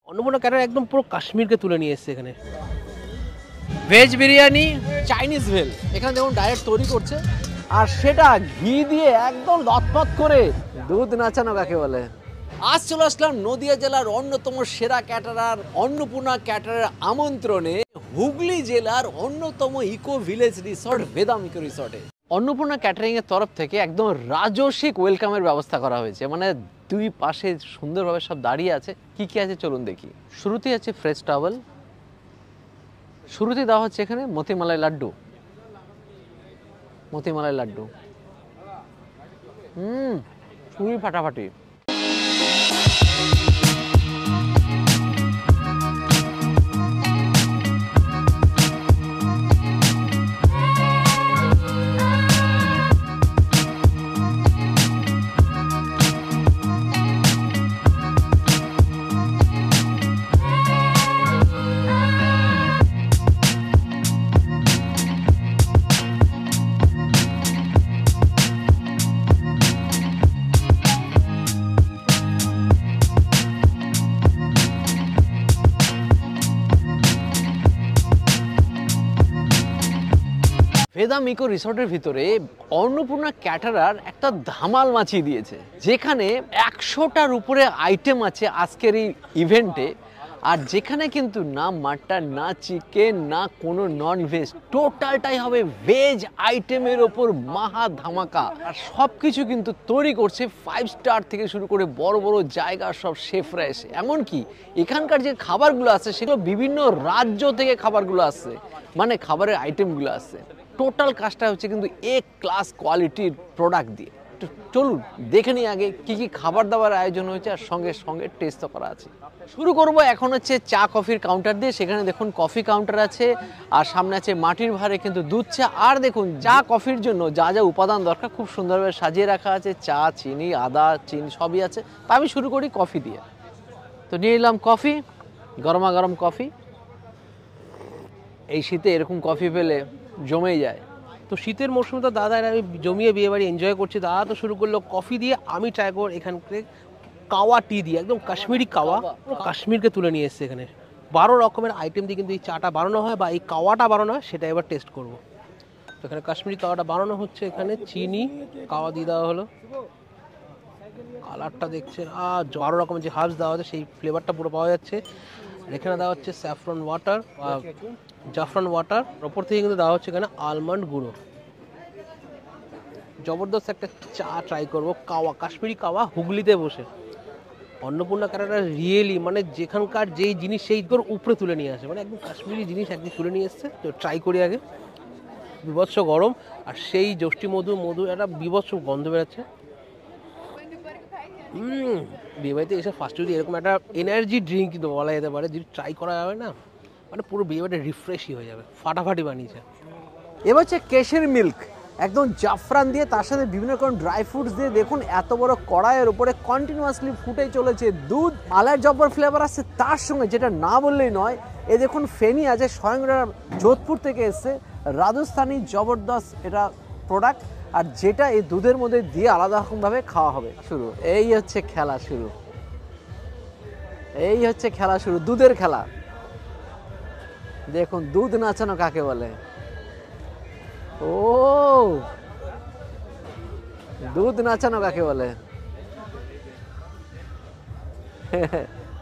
Annapurna cater একদম পুরো কাশ্মীরকে তুলে নিয়ে এসছে এখানে। ভেজ বিরিয়ানি, চাইনিজ ভেল এখানে দেখুন ডাইরেক্ট তৈরি করছে, আর সেটা ঘি দিয়ে একদম লতপত করে। দুধ নাচানো কাকে বলে। আজ চলে আসলাম নদিয়া জেলার অন্যতম সেরা ক্যাটারার অন্নপূর্ণা ক্যাটারার আমন্ত্রণে হুগলি জেলার অন্যতম ইকো ভিলেজ রিসর্ট ভেদাম ইকো রিসর্টে। অন্নপূর্ণা ক্যাটারিং এর তরফ থেকে একদম রাজস্বিক ওয়েলকামের ব্যবস্থা করা হয়েছে, মানে দুই পাশে সুন্দরভাবে সব দাঁড়িয়ে আছে। কি কি আছে চলুন দেখি। শুরুতেই আছে ফ্রেশ টাওয়েল, শুরুতে দেওয়া হচ্ছে এখানে মতিমালাই লাড্ডু। মতিমালাই লাড্ডু খুবই ফাটাফাটি। ভেদাম ইকো রিসর্টের ভিতরে অন্নপূর্ণা ক্যাটারার একটা ধামাল মাছিয়ে দিয়েছে, যেখানে 100টার উপরে আইটেম আছে আজকের এই ইভেন্টে। আর যেখানে কিন্তু না মাটন, না চিকেন, না কোনো নন ভেজ, টোটালটাই হবে ভেজ আইটেমের ওপর মাহা ধামাকা। আর সব কিছু কিন্তু তৈরি করছে 5 স্টার থেকে শুরু করে বড় বড় জায়গার সব শেফরা এসে। এমনকি এখানকার যে খাবারগুলো আছে সেগুলো বিভিন্ন রাজ্য থেকে খাবারগুলো আসছে, মানে খাবারের আইটেমগুলো আসছে। টোটাল কাজটা হচ্ছে কিন্তু এ ক্লাস কোয়ালিটির প্রোডাক্ট দিয়ে। চলুন দেখে নিই আগে কি কি খাবার দাবার আয়োজন হয়েছে, আর সঙ্গে সঙ্গে টেস্ট করা আছে। শুরু করব এখন হচ্ছে চা কফির কাউন্টার দিয়ে। সেখানে দেখুন কফি কাউন্টার আছে, আর সামনে আছে মাটির ভারে কিন্তু দুধ চা। আর দেখুন চা কফির জন্য যা যা উপাদান দরকার খুব সুন্দরভাবে সাজিয়ে রাখা আছে। চা, চিনি, আদা, চিনি সবই আছে। তা আমি শুরু করি কফি দিয়ে। তো নিয়ে নিলাম কফি, গরমা গরম কফি। এই শীতে এরকম কফি পেলে জমেই যায়। তো শীতের মরশুমে তো দাদা আমি জমিয়ে বিয়ে বাড়ি এনজয় করছি। দাদা তো শুরু করলো কফি দিয়ে, আমি ট্রাই করব এখানকার কাওয়া টি দিয়ে, একদম কাশ্মীরি কাওয়া। কাশ্মীরকে তুলে নিয়ে এসছে এখানে। 12 রকমের আইটেম দিয়ে কিন্তু এই চাটা বানানো হয়, বা এই কাওয়াটা বানানো হয়, সেটা এবার টেস্ট করব। তো এখানে কাশ্মীরি কাওয়াটা বানানো হচ্ছে। এখানে চিনি, কাওয়া দিয়ে দেওয়া হলো। কালারটা দেখছেন, 12 রকমের যে হার্বস দেওয়া হচ্ছে সেই ফ্লেভারটা পুরো পাওয়া যাচ্ছে। এখানে দেওয়া হচ্ছে স্যাফরন ওয়াটার, জাফরান ওয়াটার। ওপর থেকে কিন্তু দেওয়া হচ্ছে এখানে আলমন্ড গুঁড়ো। জবরদস্ত একটা চা ট্রাই করবো, কাওয়া, কাশ্মীরি কাওয়া, হুগলিতে বসে। অন্নপূর্ণা ক্যাটারার রিয়েলি মানে যেখানকার যেই জিনিস সেই তোর উপরে তুলে নিয়ে আসে, মানে একদম কাশ্মীরি জিনিস একদিন তুলে নিয়ে এসছে। তো ট্রাই করি আগে। বিভৎস গরম, আর সেই যষ্টি মধু একটা বিভৎস গন্ধ বেরোচ্ছে। বিয়েবাড়িতে এসে ফার্স্ট যদি এরকম একটা এনার্জি ড্রিঙ্ক কিন্তু বলা যেতে পারে, যদি ট্রাই করা যাবে না, মানে পুরো বিয়েবাড়িটা রিফ্রেশই হয়ে যাবে। ফাটাফাটি বানিয়েছে। এবার হচ্ছে কেশের মিল্ক, একদম জাফরান দিয়ে, তার সাথে বিভিন্ন রকম ড্রাই ফ্রুটস দিয়ে। দেখুন এত বড় কড়াইয়ের উপরে কন্টিনিউয়াসলি ফুটেই চলেছে দুধ। মালাইয়ের জব্বর ফ্লেভার আসছে তার সঙ্গে, যেটা না বললেই নয়। এ দেখুন ফেনি আছে, স্বয়ং যোধপুর থেকে এসছে, রাজস্থানী জবরদস্ত এটা প্রোডাক্ট। আর যেটা এই দুধের মধ্যে দিয়ে আলাদা রকমভাবে খাওয়া হবে। শুরু, এই হচ্ছে খেলা শুরু, এই হচ্ছে খেলা শুরু, দুধের খেলা। দেখুন দুধ নাচানো কাকে বলে। ও দুধ নাচানো কাকে বলে।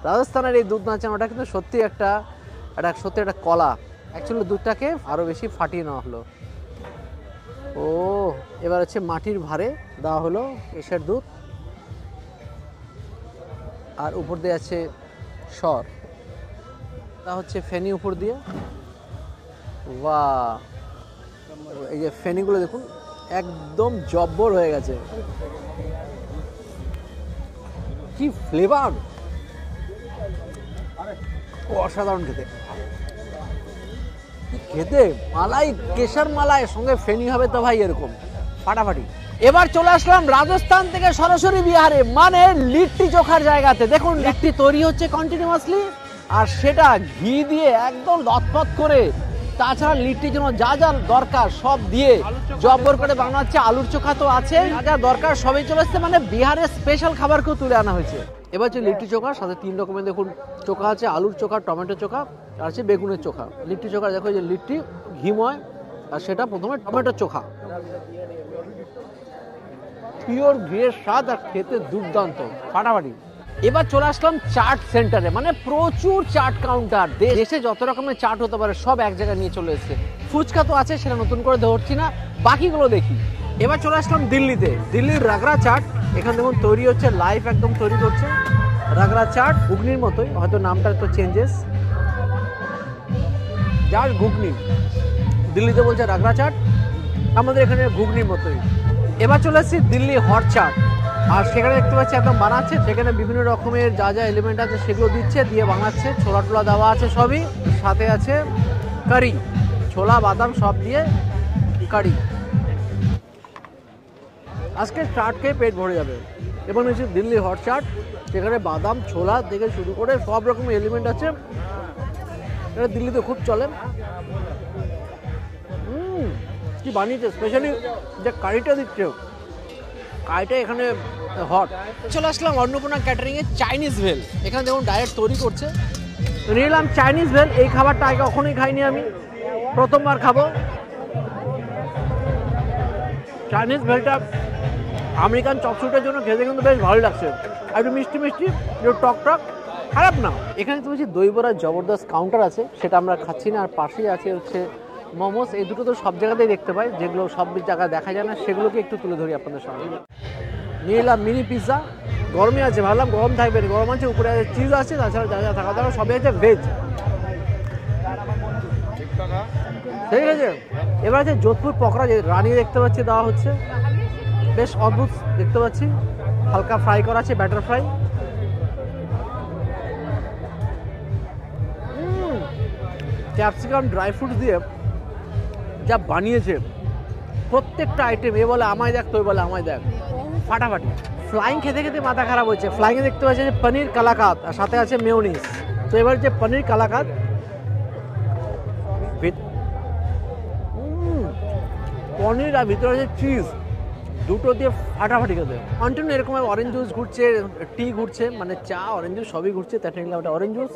রাজস্থানের এই দুধ নাচানোটা কিন্তু সত্যি একটা কলা। অ্যাকচুয়ালি দুধটাকে আরো বেশি ফাটিয়ে নেওয়া হলো। ও এবার হচ্ছে মাটির ভারে দেওয়া হলো এসের দুধ, আর উপর দিয়ে আছে সর, তা হচ্ছে ফেনি উপর দিয়ে। বাহ, এই যে ফেনিগুলো দেখুন একদম জব্বর হয়ে গেছে। কি ফ্লেভার, অসাধারণ খেতে। খেতে মালাই, কেশর মালাই সঙ্গে ফেনি হবে তো ভাই এরকম ফাটাফাটি। এবার চলে আসলাম রাজস্থান থেকে সরাসরি বিহারে, মানে লিট্টি চোখার জায়গাতে। দেখুন লিট্টি তৈরি হচ্ছে কন্টিনিউয়াসলি, আর সেটা ঘি দিয়ে একদম লতপত করে। তাছাড়া লিট্টির জন্য যা যা দরকার সব দিয়ে জব্বর করে বানানো হচ্ছে। আলুর চোখা তো আছে, যা যা দরকার সবই চলে আসছে, মানে বিহারের স্পেশাল খাবারকেও তুলে আনা হয়েছে। এবার হচ্ছে লিট্টি চোখা, সাথে 3 রকমের দেখুন চোখা আছে, আলুর চোখা, টমেটো চোখা, আর আছে বেগুনের চোখা। লিট্টি চোখা দেখো যে লিট্টি ঘিময়, আর সেটা প্রথমে টমেটোর চোখা, পিওর ঘিয়ের স্বাদ আর খেতে দুর্দান্ত, ফাটাফাটি। এবার চলে আসলাম চাট সেন্টারে, মানে প্রচুর চাট কাউন্টার, দেশে যত রকমের চাট হতে পারে সব এক জায়গায় নিয়ে চলে এসেছে। ফুচকা তো আছে, সেটা নতুন করে ধরছি না, বাকিগুলো দেখি। এবার চলে আসলাম দিল্লিতে, দিল্লির রাগড়া চাট। এখানে দেখুন তৈরি হচ্ছে, লাইভ একদম তৈরি করছে রাগড়া চাট, ঘুগনির মতোই, হয়তো নামটা একটু চেঞ্জেস, যার ঘুগনি। দিল্লিতে বলছে রাগড়া চাট, আমাদের এখানে ঘুগনির মতোই। এবার চলে আসছি দিল্লি হট চাট, আর সেখানে দেখতে পাচ্ছি একদম বানাচ্ছে, সেখানে বিভিন্ন রকমের যা যা এলিমেন্ট আছে সেগুলো দিচ্ছে, দিয়ে বানাচ্ছে, ছোলা টোলা দেওয়া আছে সবই, সাথে আছে কারি, ছোলা বাদাম সব দিয়ে কারি। আজকে চাট খেয়ে পেট ভরে যাবে। এবং হচ্ছে দিল্লি হট চাট, সেখানে বাদাম ছোলা থেকে শুরু করে সব রকমের এলিমেন্ট আছে, এটা দিল্লিতে খুব চলে। কি বানিয়েছে, স্পেশালি যে কারিটা দিচ্ছে, কারিটা এখানে হট। চলে আসলাম অন্নপূর্ণা ক্যাটারিংয়ে চাইনিজ ভেল, এখানে দেখুন ডাইরেক্ট তৈরি করছে। নিয়ে এলাম চাইনিজ ভেল, এই খাবারটা আগে কখনোই খাইনি আমি, প্রথমবার খাবো। চাইনিজ ভেলটা আমেরিকান চপসুটের জন্য খেতে কিন্তু বেশ ভালো লাগছে, একটু মিষ্টি মিষ্টি, একটু টক টক, খারাপ না। এখানে তো বলছি দই বড়ার জবরদস্ত কাউন্টার আছে, সেটা আমরা খাচ্ছি না। আর পাশেই আছে হচ্ছে মোমোস, এই দুটো তো সব জায়গাতেই দেখতে পাই, যেগুলো সব জায়গায় দেখা যায় না, সেগুলোকে একটু তুলে ধরি আপনাদের সামনে। নিয়ে এলাম মিনি পিৎজা, গরমই আছে, ভাবলাম গরম থাকবে, গরম আছে, উপরে চিজ আছে, তাছাড়া যা যা থাকা থাকা সবই আছে ভেজ। ঠিক আছে, এবার আছে যোধপুর পকোড়া, যে রানি দেখতে পাচ্ছি দেওয়া হচ্ছে, বেশ অদ্ভুত দেখতে পাচ্ছি, হালকা ফ্রাই করা আছে, batter fry. Capsicum dry fruit দিয়ে যা বানিয়েছে, প্রত্যেকটা আইটেম, এ বলে আমায় দেখ, তো বলে আমায় দেখ, ফাটাফাটি। ফ্লাইং খেতে খেতে মাথা খারাপ হচ্ছে। ফ্লাইংয়ে দেখতে পাচ্ছি যে পনির কালাকাত, আর সাথে আছে মেয়োনিজ। তো এবার যে পনির কালাকাত, পনির আর ভিতরে যে চিজ, দুটো দিয়ে ফাটাফাটি খেতে। কন্টিনিউ এরকম অরেঞ্জ জুস ঘুরছে, টি ঘুরছে, মানে চা অরেঞ্জ জুস সবই ঘুরছে, তাতে নিলাম একটা অরেঞ্জ জুস,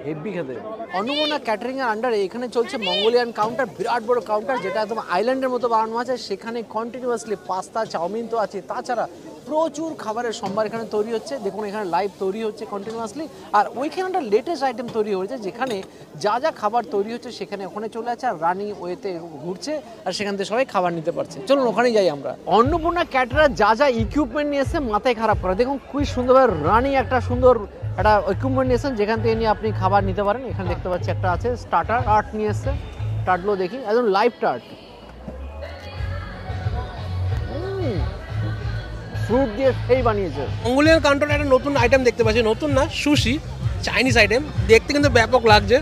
হেভি খেতে। অন্নপূর্ণা ক্যাটারিং এর আন্ডারে এখানে চলছে মঙ্গোলিয়ান কাউন্টার, বিরাট বড় কাউন্টার, যেটা একদম আইল্যান্ডের মতো বানানো আছে। সেখানে কন্টিনিউয়াসলি পাস্তা চাউমিন তো আছে, তাছাড়া প্রচুর খাবারের সম্ভার এখানে তৈরি হচ্ছে। দেখুন এখানে লাইভ তৈরি হচ্ছে কন্টিনিউয়াসলি, আর ওইখানে একটা লেটেস্ট আইটেম তৈরি হয়েছে, যেখানে যা যা খাবার তৈরি হচ্ছে সেখানে ওখানে চলে আছে, আর রানি ওয়েতে ঘুরছে, আর সেখান থেকে সবাই খাবার নিতে পারছে। চলুন ওখানেই যাই আমরা। অন্নপূর্ণা ক্যাটারার যা যা ইকুইপমেন্ট নিয়ে এসে মাথায় খারাপ করা, দেখুন খুবই সুন্দরভাবে রানি একটা সুন্দর একটা ইকুইপমেন্ট নিয়েছেন, যেখান থেকে নিয়ে আপনি খাবার নিতে পারেন। এখানে দেখতে পাচ্ছি একটা আছে স্টার্টার, টার্ট নিয়ে এসছে, টার্টগুলো দেখি, একদম লাইভ টার্ট, ফ্রুট দিয়ে সেই বানিয়েছে। মঙ্গোলিয়ান কাউন্টারে একটা নতুন আইটেম দেখতে পাচ্ছি, নতুন না, সুশি, চাইনিজ আইটেম, দেখতে কিন্তু ব্যাপক লাগছে।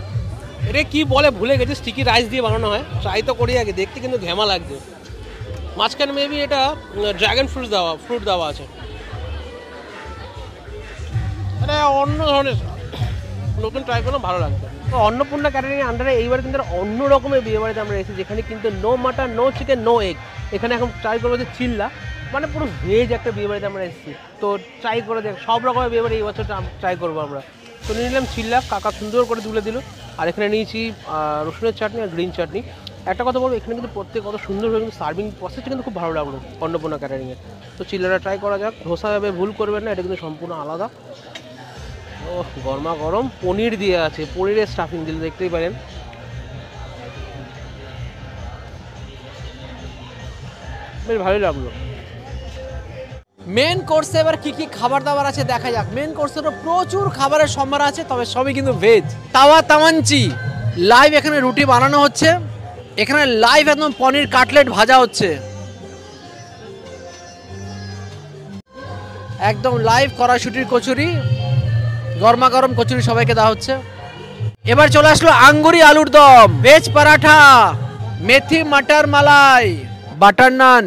এটা কি বলে ভুলে গেছি, স্টিকি রাইস দিয়ে বানানো হয়, ট্রাই তো করি আগে, দেখতে কিন্তু ঘেমা লাগছে। মাঝখানে মেবি এটা ড্রাগন ফ্রুট দেওয়া আছে, এটা অন্য ধরনের, নতুন ট্রাই করলাম, ভালো লাগছে। তো অন্নপূর্ণা ক্যাটারিং এর আন্ডারে এইবার কিন্তু অন্য রকমের বিয়ে বাড়িতে আমরা এসেছি, যেখানে কিন্তু no mutton, no chicken, no egg. এখানে এখন ট্রাই করবো যে চিল্লা, মানে পুরো ভেজ একটা বিয়ে বাড়িতে আমরা এসেছি। তো ট্রাই করে দেখ, সব রকমের বিয়ে বাড়ি এই বছর ট্রাই করবো আমরা। তো নিয়ে নিলাম চিল্লা, কাকা সুন্দর করে তুলে দিল, আর এখানে নিয়েছি রসুনের চাটনি আর গ্রিন চাটনি। একটা কথা বলবো, এখানে কিন্তু প্রত্যেক কত সুন্দরভাবে কিন্তু সার্ভিং প্রসেসটা কিন্তু খুব ভালো লাগলো অন্নপূর্ণা ক্যাটারিংয়ে। তো চিল্লাটা ট্রাই করা যাক, ধোসা ভাবে ভুল করবেন না, এটা কিন্তু সম্পূর্ণ আলাদা। ও গরমা গরম পনির দিয়ে আছে, পনিরের স্টাফিং দিলে দেখতেই পারেন, বেশ ভালোই লাগলো। মেন কোর্সে এবার কি কি খাবার দাবার আছে দেখা যাক। মেন কোর্সে তো প্রচুর খাবারের সম্ভার আছে, তবে সবই কিন্তু ভেজ। তাওয়া তামাঞ্চি লাইভ এখানে রুটি বানানো হচ্ছে, এখানে লাইভ একদম পনির কাটলেট ভাজা হচ্ছে, একদম লাইভ কড়াইশুটির কচুরি, গরমা গরম কচুরি সবাইকে দেওয়া হচ্ছে। এবার চলে আসলো আঙ্গুরি আলুর দম, ভেজ পরাঠা, মেথি মটর মালাই, বাটার নান,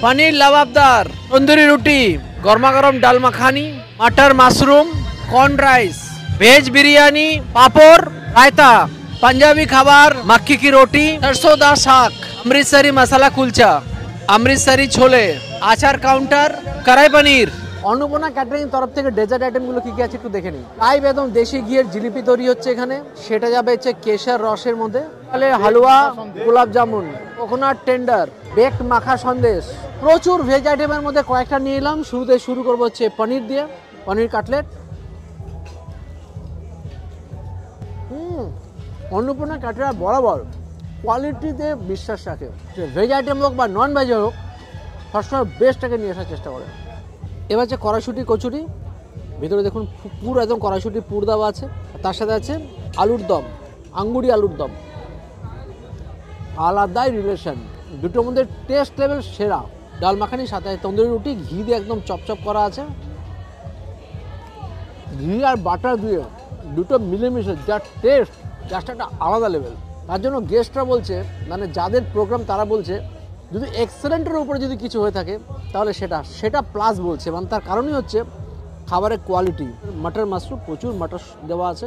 পনির লাবাবদার, তন্দুরি রুটি, গরমা গরম dal makhani, matar mushroom, corn rice, veg biryani, papad, raita, Punjabi খাবার, मक्की की रोटी, सरसों दा শাক, अमृतसरी मसाला कुलचा, अमृतसरी छोले, आचार काउंटर, कढ़ाई पनीर, অন্নপূর্ণা ক্যাটারিং তরফ থেকে ডেজার্ট আইটেমগুলো কি কি আছে একটু দেখে নিই। লাইভ একদম দেশি ঘিয়ের জিলিপি তৈরি হচ্ছে এখানে, সেটা যাবে হচ্ছে কেশর রসের মধ্যে। তাহলে হালুয়া, গোলাপ জামুন, কোকোনাট টেন্ডার, বেকড মাখা সন্দেশ, প্রচুর ভেজ আইটেমের মধ্যে কয়েকটা নিয়ে এলাম। শুরুতে শুরু করবো হচ্ছে পনির দিয়ে, পনির কাটলেট। অন্নপূর্ণা ক্যাটারার বরাবর কোয়ালিটিতে বিশ্বাস রাখে, ভেজ আইটেম হোক বা নন ভেজ হোক, সবসময় বেস্টটাকে নিয়ে আসার চেষ্টা করে। এবার হচ্ছে কড়াইশুঁটি কচুরি, ভিতরে দেখুন পুরো একদম কড়াইশুঁটি পুর দেওয়া আছে। তার সাথে আছে আলুর দম, আঙ্গুরি আলুর দম, আলাদাই রিলেশন, দুটোর মধ্যে টেস্ট লেভেল সেরা। ডাল মাখানির সাথে তন্দুরি রুটি, ঘি দিয়ে একদম চপচপ করা আছে, ঘি আর বাটার দিয়ে দুটো মিলেমিশে যা টেস্ট, জাস্ট একটা আলাদা লেভেল। তার জন্য গেস্টরা বলছে, মানে যাদের প্রোগ্রাম তারা বলছে যদি এক্সেলেন্টের উপরে যদি কিছু হয়ে থাকে তাহলে সেটা প্লাস বলছে, মানে তার কারণই হচ্ছে খাবারের কোয়ালিটি। মাটার মাশরুম, প্রচুর মাটার দেওয়া আছে।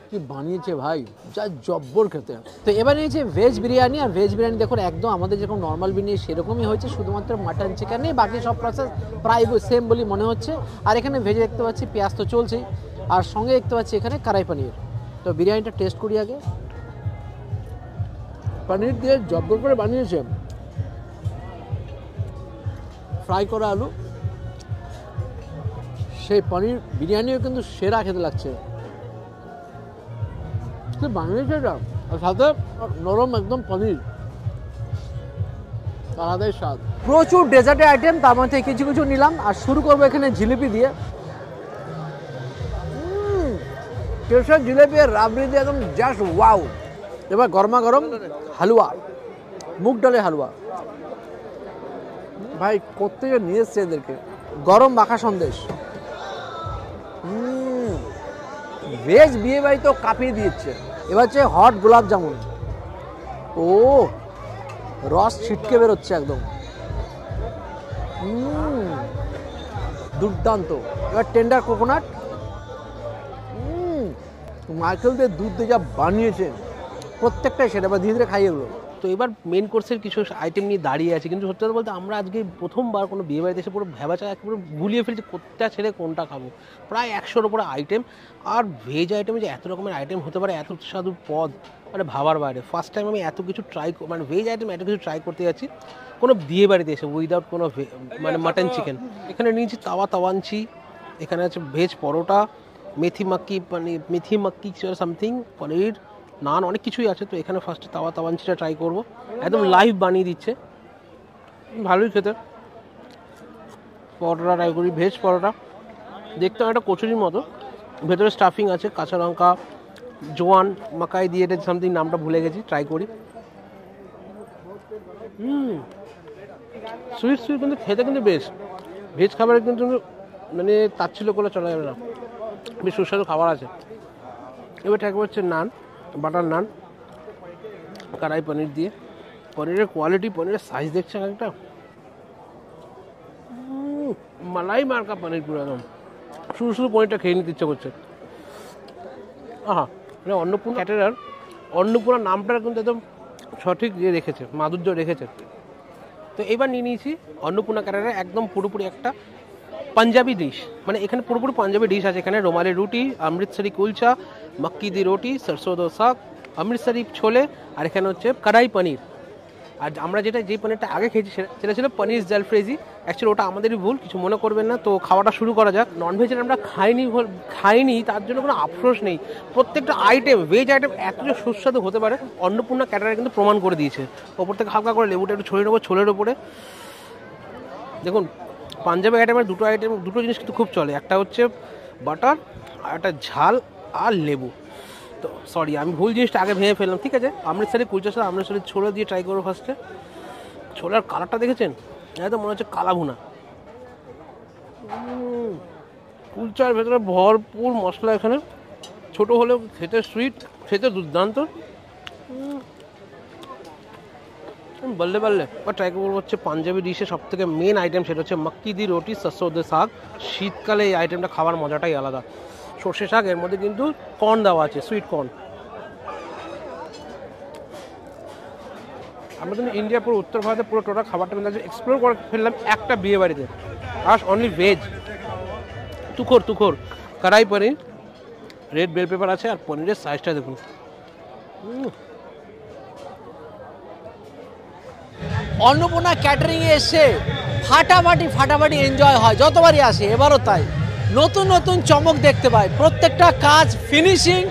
কি বানিয়েছে ভাই, যা জব্বর খেতে। তো এবার নিয়েছে ভেজ বিরিয়ানি, আর ভেজ বিরিয়ানি দেখুন একদম আমাদের যেরকম নর্মাল বিরিয়ানি সেরকমই হয়েছে, শুধুমাত্র মাটন চিকেন নেই, বাকি সব প্রসেস প্রায় সেম বলে মনে হচ্ছে। আর এখানে ভেজে দেখতে পাচ্ছি পেঁয়াজ তো চলছেই, আর সঙ্গে দেখতে পাচ্ছি এখানে কড়াই পনির। তো বিরিয়ানিটা টেস্ট করি আগে। পনির দিয়ে জব্বর করে বানিয়েছে, ফ্রাই করা আলু, সেই পনির বিরিয়ানিও কিন্তু সেরা খেতে লাগছে। বানিয়েছে এটা, আর সাথে নরম একদম পনির, আলাদাই স্বাদ। প্রচুর ডেজার্টের আইটেম, তার মধ্যে কিছু কিছু নিলাম। আর শুরু করবো এখানে জিলিপি দিয়ে, কেশর জিলিপি আর রাবড়ি দিয়ে একদম জাস্ট ওয়াও। এবার গরমা গরম হালুয়া, মুগ ডালের হালুয়া, ভাই কোত্থেকে নিয়ে এসছে এদেরকে। গরম মাখা সন্দেশ, ভেজ বিয়ে বাড়ি তো কাঁপিয়ে দিচ্ছে। এবার হচ্ছে হট গোলাপ জামুন, ও রস ছিটকে বেরোচ্ছে একদম, দুর্দান্ত। এবার টেন্ডার কোকোনাট, মাইকেলদের দুধ দিয়ে যা বানিয়েছে প্রত্যেকটাই সেটা, এবার ধীরে ধীরে খাইয়ে এগুলো। তো এবার মেন কোর্সের কিছু আইটেম নিয়ে দাঁড়িয়ে আছে, কিন্তু সত্যি কথা বলতে আমরা আজকে প্রথমবার কোনো বিয়ে বাড়িতে এসে পুরো ভেবাচা একেবারে গুলিয়ে ফেলছি কোনটা ছেড়ে কোনটা খাবো। প্রায় 100-র উপরে আইটেম, আর ভেজ আইটেমে যে এত রকমের আইটেম হতে পারে, এত সুস্বাদু পদ, মানে ভাবার বাইরে। ফার্স্ট টাইম আমি এত কিছু মানে ভেজ আইটেম এত কিছু ট্রাই করতে যাচ্ছি কোনো বিয়ে বাড়িতে এসে, উইদাউট কোনো মানে মাটন চিকেন। এখানে নিয়েছি তাওয়াঞ্চি, এখানে আছে ভেজ পরোটা, মেথি মাক্কি সামথিং, পনির, নান, অনেক কিছুই আছে। তো এখানে ফার্স্টে তাওয়াঞ্চিটা ট্রাই করব, একদম লাইভ বানিয়ে দিচ্ছে, ভালোই খেতে। পরোটা ট্রাই করি, ভেজ পরোটা, দেখতে একটা কচুরির মতো, ভেতরে স্টাফিং আছে, কাঁচা লঙ্কা, জোয়ান, মাকাই দিয়ে এটা সামথিং, নামটা ভুলে গেছি, ট্রাই করি। সুইট কিন্তু খেতে কিন্তু বেশ, ভেজ খাবারের কিন্তু মানে তাচ্ছিল্য করে চলা যাবে না, বেশ সুস্বাদু খাবার আছে। এবার ট্রাই করছে নান, বাটার নান, কড়াই পনির দিয়ে, পনিরের কোয়ালিটি, পনিরের সাইজ দেখছে একটা মালাই মার্কা পনির, পুরো একদম শুধু পনিরটা খেয়ে নিতে ইচ্ছে করছে। মানে অন্নপূর্ণা ক্যাটারার, অন্নপূর্ণা নামটা কিন্তু একদম সঠিক ইয়ে রেখেছে, মাধুর্য রেখেছে। তো এবার নিয়ে নিয়েছি অন্নপূর্ণা ক্যাটারার একদম পুরোপুরি একটা পাঞ্জাবি ডিশ, মানে এখানে পুরোপুরি পাঞ্জাবি ডিশ আছে। এখানে রুমালি রুটি, অমৃতসরি কুলচা, মক্কি দি রুটি, সরসো দো শাক, অমৃতসরি ছোলে, আর এখানে হচ্ছে কড়াই পনির। আর আমরা যে পনিরটা আগে খেয়েছি সেটা ছিল পনির জালফ্রেজি। অ্যাকচুয়ালি ওটা আমাদেরই ভুল, কিছু মনে করবেন না। তো খাওয়াটা শুরু করা যাক। ননভেজের আমরা খাইনি তার জন্য কোনো আফসোস নেই, প্রত্যেকটা আইটেম, ভেজ আইটেম এত যে সুস্বাদু হতে পারে অন্নপূর্ণা ক্যাটারার কিন্তু প্রমাণ করে দিয়েছে। ওপর থেকে হালকা করে লেবুটা একটু ছড়িয়ে নেবো ছোলের ওপরে। দেখুন পাঞ্জাবি আইটেমের দুটো জিনিস কিন্তু খুব চলে, একটা হচ্ছে বাটার আর একটা ঝাল আর লেবু। তো সরি আমি ভুল জিনিসটা আগে ভেঙে ফেললাম, ঠিক আছে। অমৃতসরি কুলচার সাথে অমৃতসরি ছোলা দিয়ে ট্রাই করবো ফার্স্টে। ছোলার কালারটা দেখেছেন, একদম মনে হচ্ছে কালা ভুনা। কুলচার ভেতরে ভরপুর মশলা, এখানে ছোট হলেও খেতে সুইট, খেতে দুর্দান্ত, বললে বা ট্রাই করবো হচ্ছে পাঞ্জাবি ডিশে সব থেকে মেন আইটেম, সেটা হচ্ছে মক্কি দি রুটি সরসো দে শাক। শীতকালে এই আইটেমটা খাওয়ার মজাটাই আলাদা। সর্ষে শাক, এর মধ্যে কিন্তু কর্ন দেওয়া আছে, সুইট কর্ন। আমরা কিন্তু ইন্ডিয়া পুরো উত্তর ভারতের পুরো টোটাল খাবারটা কিন্তু এক্সপ্লোর করে ফেললাম একটা বিয়ে বাড়িতে। আর অনলি ভেজ, তুখোর কড়াই পনির, রেড বেল পেপার আছে, আর পনিরের সাইজটা দেখুন। অন্নপূর্ণা ক্যাটারিংয়ে এসে ফাটাফাটি এনজয় হয়, যতবারই আসে, এবারও তাই। নতুন নতুন চমক দেখতে পাই, প্রত্যেকটা কাজ ফিনিশিং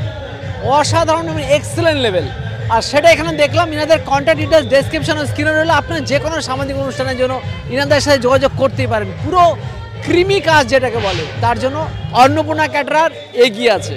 অসাধারণ এবং এক্সেলেন্ট লেভেল। আর সেটা এখানে দেখলাম। ইনাদের কন্ট্যাক্ট ডিটেলস ডেসক্রিপশনে স্ক্রিনে রইল, আপনার যে কোনো সামাজিক অনুষ্ঠানের জন্য ইনাদের সাথে যোগাযোগ করতেই পারেন। পুরো ক্রিমি কাজ যেটাকে বলে, তার জন্য অন্নপূর্ণা ক্যাটারার এগিয়ে আছে।